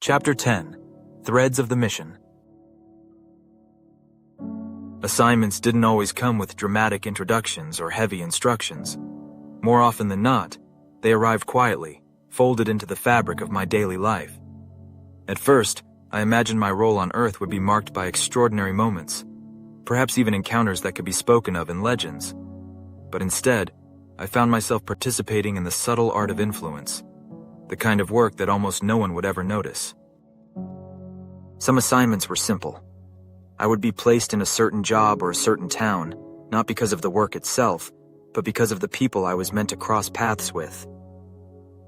Chapter 10. Threads of the Mission. Assignments didn't always come with dramatic introductions or heavy instructions. More often than not, they arrived quietly, folded into the fabric of my daily life. At first, I imagined my role on Earth would be marked by extraordinary moments, perhaps even encounters that could be spoken of in legends. But instead, I found myself participating in the subtle art of influence, the kind of work that almost no one would ever notice. Some assignments were simple. I would be placed in a certain job or a certain town, not because of the work itself, but because of the people I was meant to cross paths with.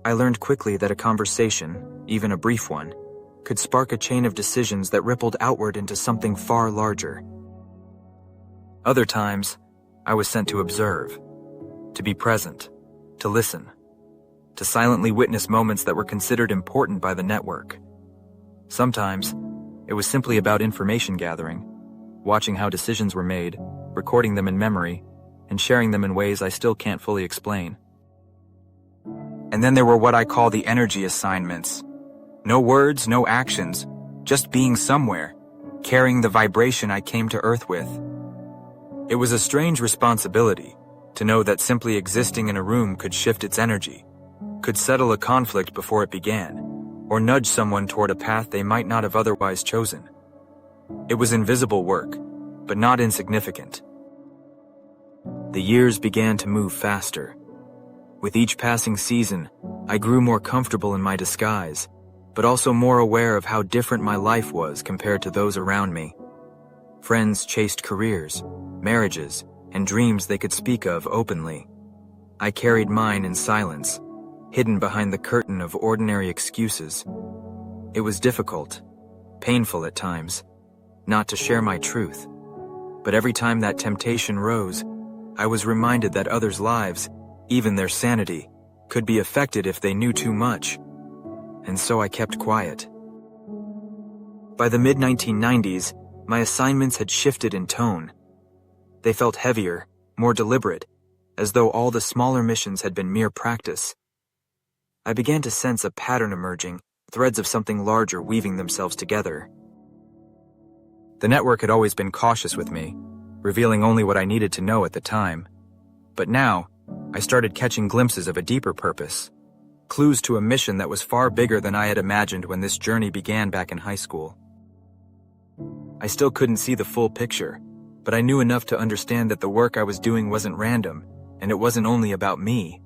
I learned quickly that a conversation, even a brief one, could spark a chain of decisions that rippled outward into something far larger. Other times, I was sent to observe, to be present, to listen, to silently witness moments that were considered important by the network. Sometimes, it was simply about information gathering, watching how decisions were made, recording them in memory, and sharing them in ways I still can't fully explain. And then there were what I call the energy assignments. No words, no actions, just being somewhere, carrying the vibration I came to Earth with. It was a strange responsibility to know that simply existing in a room could shift its energy, could settle a conflict before it began, or nudge someone toward a path they might not have otherwise chosen. It was invisible work, but not insignificant. The years began to move faster. With each passing season, I grew more comfortable in my disguise, but also more aware of how different my life was compared to those around me. Friends chased careers, marriages, and dreams they could speak of openly. I carried mine in silence, hidden behind the curtain of ordinary excuses. It was difficult, painful at times, not to share my truth. But every time that temptation rose, I was reminded that others' lives, even their sanity, could be affected if they knew too much. And so I kept quiet. By the mid-1990s, my assignments had shifted in tone. They felt heavier, more deliberate, as though all the smaller missions had been mere practice. I began to sense a pattern emerging, threads of something larger weaving themselves together. The network had always been cautious with me, revealing only what I needed to know at the time. But now, I started catching glimpses of a deeper purpose, clues to a mission that was far bigger than I had imagined when this journey began back in high school. I still couldn't see the full picture, but I knew enough to understand that the work I was doing wasn't random, and it wasn't only about me.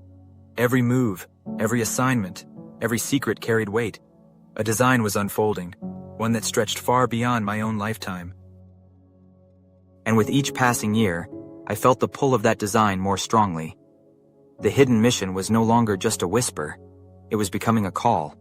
Every move, every assignment, every secret carried weight. A design was unfolding, one that stretched far beyond my own lifetime. And with each passing year, I felt the pull of that design more strongly. The hidden mission was no longer just a whisper, it was becoming a call.